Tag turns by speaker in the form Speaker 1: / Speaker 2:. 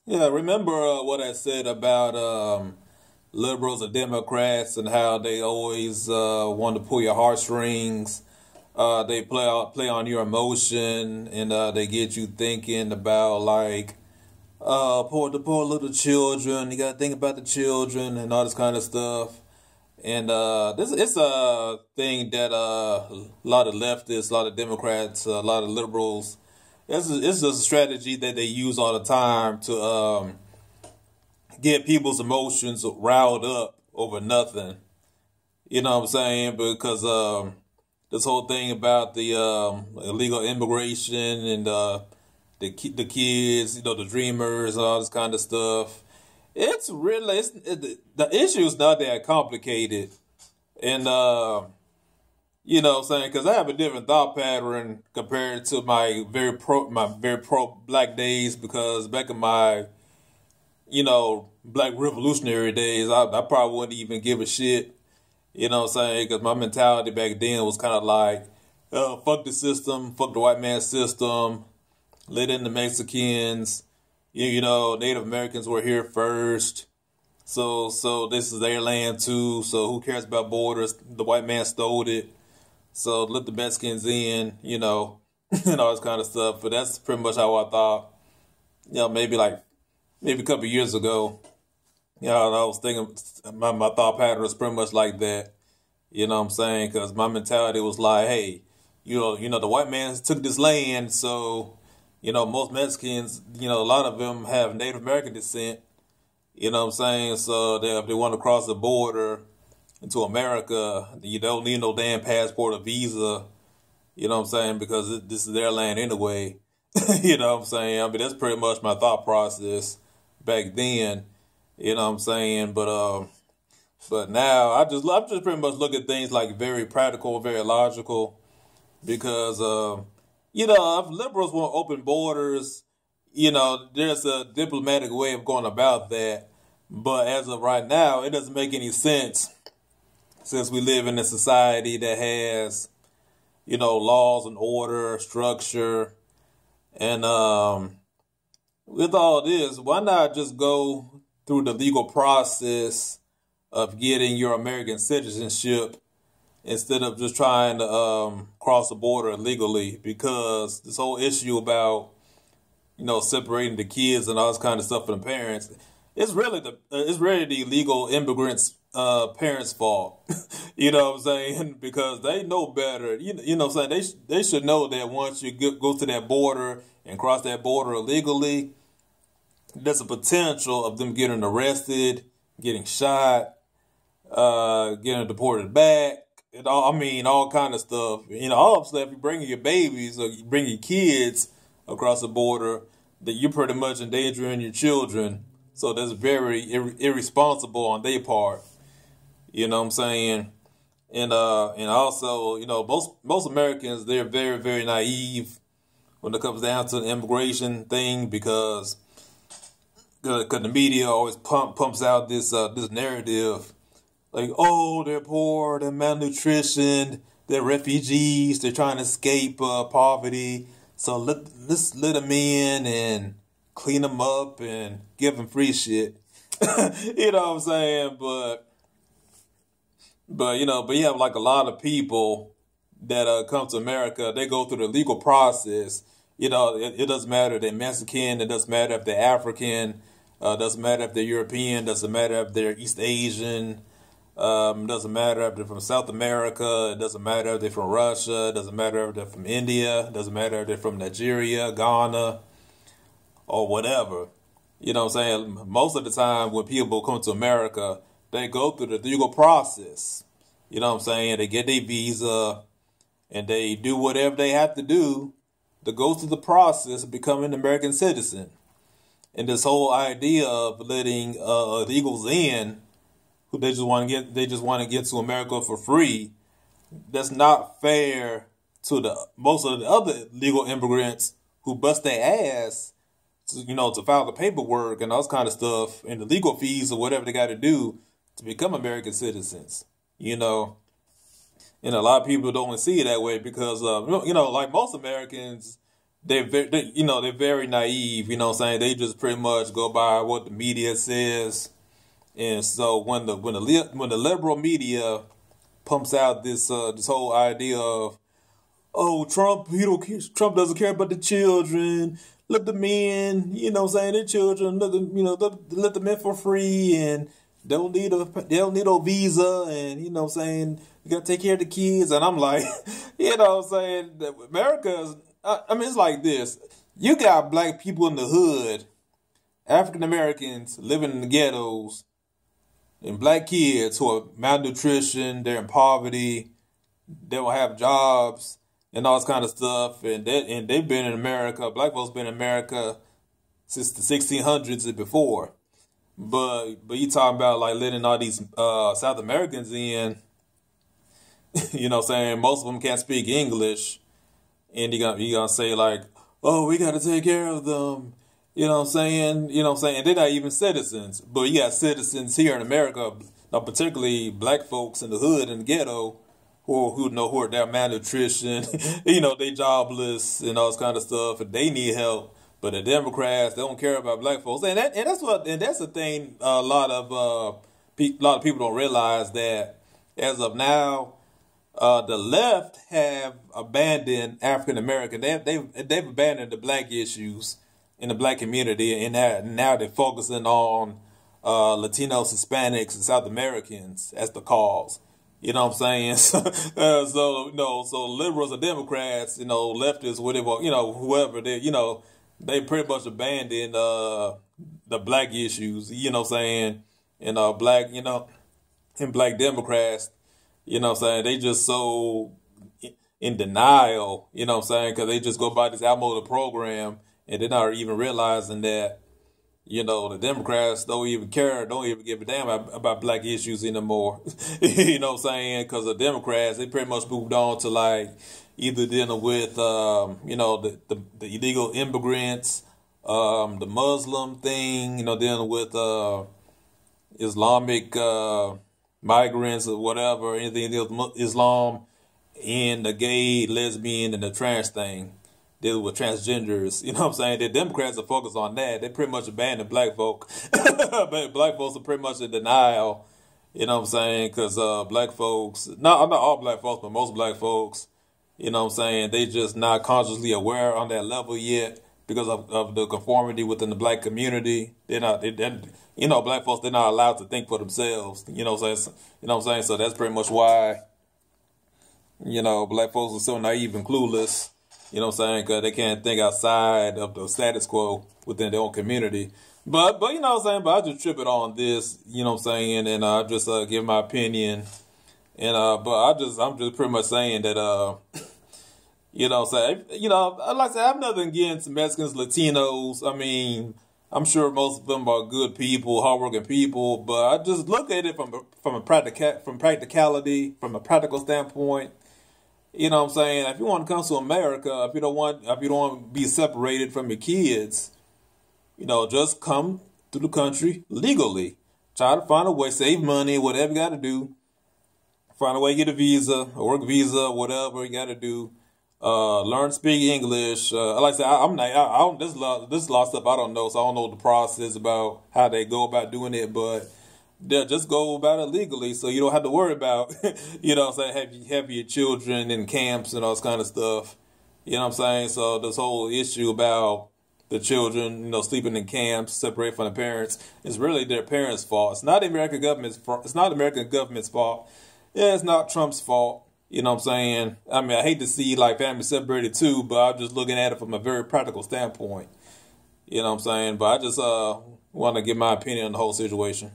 Speaker 1: Yeah, remember what I said about liberals and Democrats and how they always want to pull your heartstrings. They play on your emotion and they get you thinking about like the poor little children. You got to think about the children and all this kind of stuff. And this it's a thing that a lot of leftists, a lot of Democrats, a lot of liberals. It's just a strategy that they use all the time to get people's emotions riled up over nothing. You know what I'm saying? Because this whole thing about the illegal immigration and the kids, the dreamers, and all this kind of stuff. It's really the issue is not that complicated, and what I'm saying, because I have a different thought pattern compared to my very pro black days. Because back in my black revolutionary days, I probably wouldn't even give a shit. You know what I'm saying? Because my mentality back then was kind of like, fuck the system, fuck the white man system, let in the Mexicans. Native Americans were here first. So this is their land too. So who cares about borders? The white man stole it. So let the Mexicans in, and all this kind of stuff. But that's pretty much how I thought. Maybe a couple of years ago. I was thinking my thought pattern was pretty much like that. You know what I'm saying? Because my mentality was like, hey, the white man took this land, so most Mexicans, a lot of them have Native American descent. You know what I'm saying? So if they want to cross the border into America, you don't need no damn passport or visa. You know what I'm saying? Because this is their land anyway. You know what I'm saying? I mean, that's pretty much my thought process back then. You know what I'm saying? But now I'm just pretty much look at things like very practical, very logical. Because if liberals want open borders, there's a diplomatic way of going about that. But as of right now, it doesn't make any sense since we live in a society that has, laws and order, structure, and with all this, why not just go through the legal process of getting your American citizenship instead of just trying to cross the border illegally? Because this whole issue about separating the kids and all this kind of stuff from the parents, it's really the illegal immigrants parents' fault. You know what I'm saying? Because they know better. You know what I'm saying? They should know that once you go to that border and cross that border illegally, there's a potential of them getting arrested, getting shot, getting deported back, and all kind of stuff. Obviously, if you're bringing your babies or you bring your kids across the border, that you're pretty much endangering your children. So that's very irresponsible on their part. You know what I'm saying? And also, most Americans, they're very, very naive when it comes down to the immigration thing, because the media always pumps out this narrative like, oh, they're poor, they're malnutrition, they're refugees, they're trying to escape poverty. So let's let them in and clean them up and give them free shit. You know what I'm saying? But you have like a lot of people that come to America. They go through the legal process. It doesn't matter if they're Mexican. It doesn't matter if they're African. Doesn't matter if they're European. Doesn't matter if they're East Asian. Doesn't matter if they're from South America. It doesn't matter if they're from Russia. It doesn't matter if they're from India. It doesn't matter if they're from Nigeria, Ghana, or whatever. You know what I'm saying? Most of the time when people come to America, they go through the legal process. You know what I'm saying? They get their visa and they do whatever they have to do to go through the process of becoming an American citizen. And this whole idea of letting illegals in, who they just want to get to America for free, that's not fair to the most of the other legal immigrants who bust their ass to file the paperwork and all this kind of stuff and the legal fees or whatever they got to do to become American citizens. And a lot of people don't see it that way because like most Americans, they're very naive. You know what I'm saying? They just pretty much go by what the media says. And so when the liberal media pumps out this whole idea of, oh, Trump doesn't care about the children. Let the men, you know what I'm saying, their children, let them in for free, and they don't need a visa, and you know what I'm saying, you gotta take care of the kids. And I'm like, you know what I'm saying, America's I mean, it's like this. You got black people in the hood, African Americans living in the ghettos, and black kids who are malnutrition, they're in poverty, they don't have jobs and all this kind of stuff. And they've been in America. Black folks been in America since the 1600s and before. But you talking about like letting all these South Americans in, you know what I'm saying? Most of them can't speak English. And you gonna say like, oh, we gotta take care of them. You know what I'm saying? You know what I'm saying? And they're not even citizens. But you got citizens here in America, particularly black folks in the hood and the ghetto, who are their malnutrition, you know, they jobless and all this kind of stuff, and they need help. But the Democrats, they don't care about black folks, and that's the thing. A lot of people don't realize that as of now, the left have abandoned African American. They've abandoned the black issues in the black community, and now they're focusing on Latinos, Hispanics, and South Americans as the cause. You know what I'm saying? So liberals or Democrats, you know, leftists, whatever, you know, whoever they pretty much abandoned the black issues. You know what I'm saying? And black, you know, and black Democrats, you know what I'm saying? They just so in denial. You know what I'm saying? Because they just go by this outmoded program, and they're not even realizing that, you know, the Democrats don't even care, don't even give a damn about black issues anymore. You know what I'm saying? Because the Democrats, they pretty much moved on to like either dealing with, you know, the illegal immigrants, the Muslim thing, you know, dealing with Islamic migrants or whatever, anything dealing with Islam, and the gay, lesbian, and the trans thing. Dealing with transgenders, you know what I'm saying? The Democrats are focused on that. They pretty much abandoned black folk. But black folks are pretty much in denial, you know what I'm saying? Because black folks, not all black folks, but most black folks, you know what I'm saying, they just not consciously aware on that level yet because of the conformity within the black community. You know, black folks, they're not allowed to think for themselves, you know what I'm saying? You know what I'm saying? So that's pretty much why, you know, black folks are so naive and clueless. You know what I'm saying? Because they can't think outside of the status quo within their own community. But you know what I'm saying? But I just trip it on this, you know what I'm saying? And I just give my opinion. And but I'm just pretty much saying that you know what I'm saying? You know, like I said, I have nothing against Mexicans, Latinos. I mean, I'm sure most of them are good people, hardworking people. But I just look at it from practicality, from a practical standpoint. You know what I'm saying? If you want to come to America, if you don't want to be separated from your kids, you know, just come to the country legally. Try to find a way, save money, whatever you got to do. Find a way to get a visa, a work visa, whatever you got to do. Learn to speak English. Like I said, I don't. This is a lot of stuff I don't know, so I don't know the process about how they go about doing it, but. Yeah, just go about it legally so you don't have to worry about, you know what I'm saying, have your children in camps and all this kind of stuff. You know what I'm saying? So this whole issue about the children, you know, sleeping in camps, separated from the parents, is really their parents' fault. It's not the American government's fault. It's not the American government's fault. Yeah, it's not Trump's fault. You know what I'm saying? I mean, I hate to see like families separated too, but I'm just looking at it from a very practical standpoint. You know what I'm saying? But I just want to give my opinion on the whole situation.